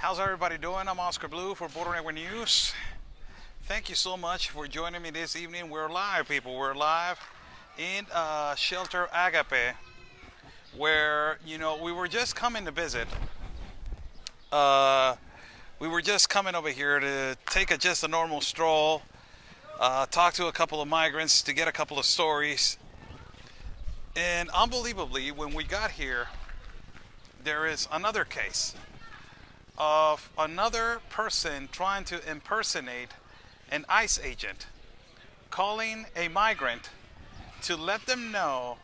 How's everybody doing? I'm Oscar Blue for Border Network News. Thank you so much for joining me this evening. We're live, people. We're live in Shelter Agape, where, we were just coming to visit. We were just coming over here to take just a normal stroll, talk to a couple of migrants, to get a couple of stories. And unbelievably, when we got here, there is another case of another person trying to impersonate an ICE agent, calling a migrant to let them know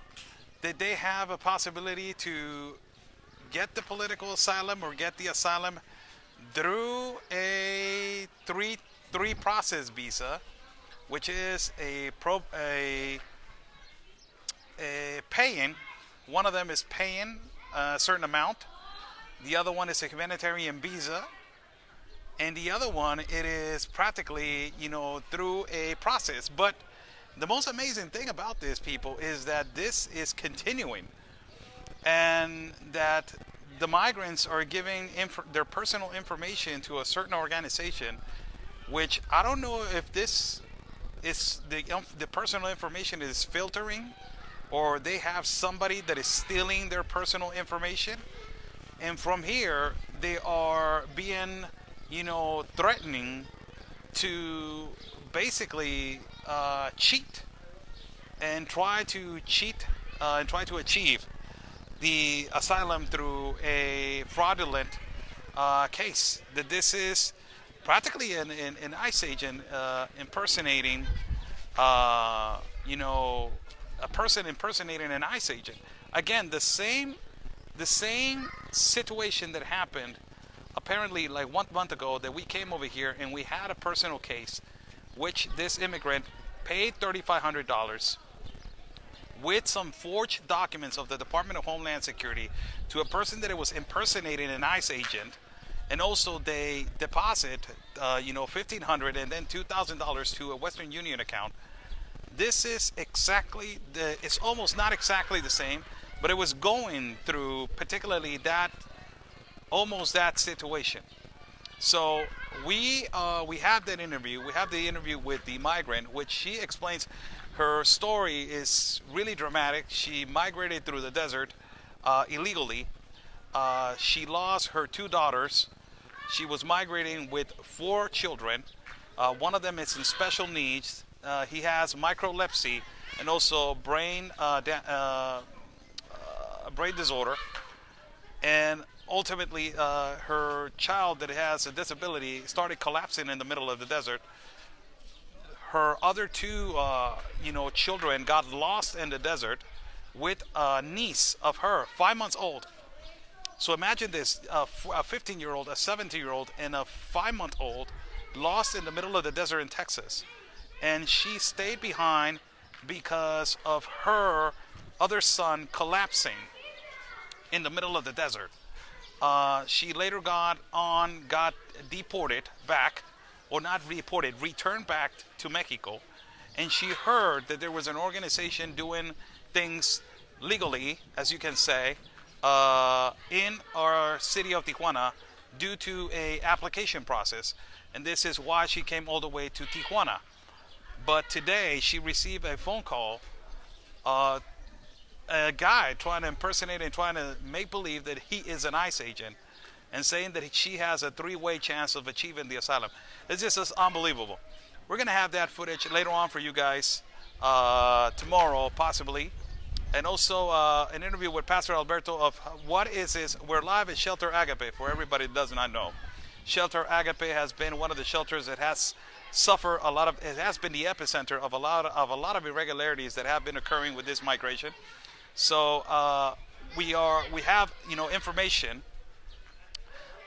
that they have a possibility to get the political asylum or get the asylum through a three process visa, which is a paying. One of them is paying a certain amount. The other one is a humanitarian visa, and the other one, it is practically, through a process. But the most amazing thing about this, people, is that this is continuing, and that the migrants are giving their personal information to a certain organization, which I don't know if this is the personal information is filtering, or they have somebody that is stealing their personal information. And from here, they are being, threatening to basically cheat and try to achieve the asylum through a fraudulent case. That this is practically an ICE agent impersonating, a person impersonating an ICE agent. Again, the same situation that happened apparently like 1 month ago, that we came over here and we had a personal case, which this immigrant paid $3,500 with some forged documents of the Department of Homeland Security to a person that it was impersonating an ICE agent, and also they deposit $1,500 and then $2,000 to a Western Union account. This is it's almost not exactly the same, but it was going through particularly almost that situation. So we have that interview. We have the interview with the migrant, which she explains her story is really dramatic. She migrated through the desert illegally. She lost her 2 daughters. She was migrating with 4 children. One of them is in special needs. He has microlepsy and also brain disorder, and ultimately her child that has a disability started collapsing in the middle of the desert. Her other 2 children got lost in the desert with a niece of her, 5 months old. So imagine this, a 15-year-old, a 17-year-old, and a 5-month-old lost in the middle of the desert in Texas. And she stayed behind because of her other son collapsing in the middle of the desert. She later got deported back, or not deported, returned back to Mexico, and she heard that there was an organization doing things legally, as you can say, in our city of Tijuana due to a application process, and this is why she came all the way to Tijuana. But today she received a phone call, a guy trying to impersonate and trying to make believe that he is an ICE agent, and saying that she has a 3-way chance of achieving the asylum. It's just unbelievable. We're going to have that footage later on for you guys tomorrow, possibly. And also an interview with Pastor Alberto of what is this. We're live at Shelter Agape, for everybody that does not know. Shelter Agape has been one of the shelters that has suffered a lot of, it has been the epicenter of a lot of irregularities that have been occurring with this migration. So we have information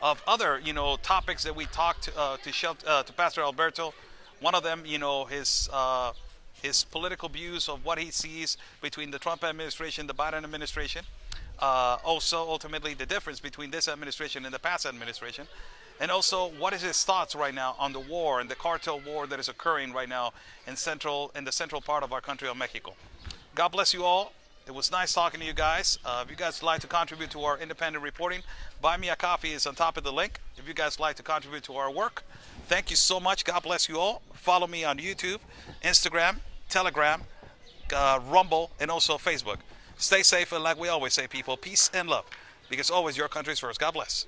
of other topics that we talked to Pastor Alberto. One of them, his political views of what he sees between the Trump administration, the Biden administration. Also, ultimately, the difference between this administration and the past administration. And also, what is his thoughts right now on the war and the cartel war that is occurring right now in the central part of our country of Mexico. God bless you all. It was nice talking to you guys. If you guys would like to contribute to our independent reporting, buy me a coffee is on top of the link. If you guys would like to contribute to our work, thank you so much. God bless you all. Follow me on YouTube, Instagram, Telegram, Rumble, and also Facebook. Stay safe, and like we always say, people, peace and love. Because always your country's first. God bless.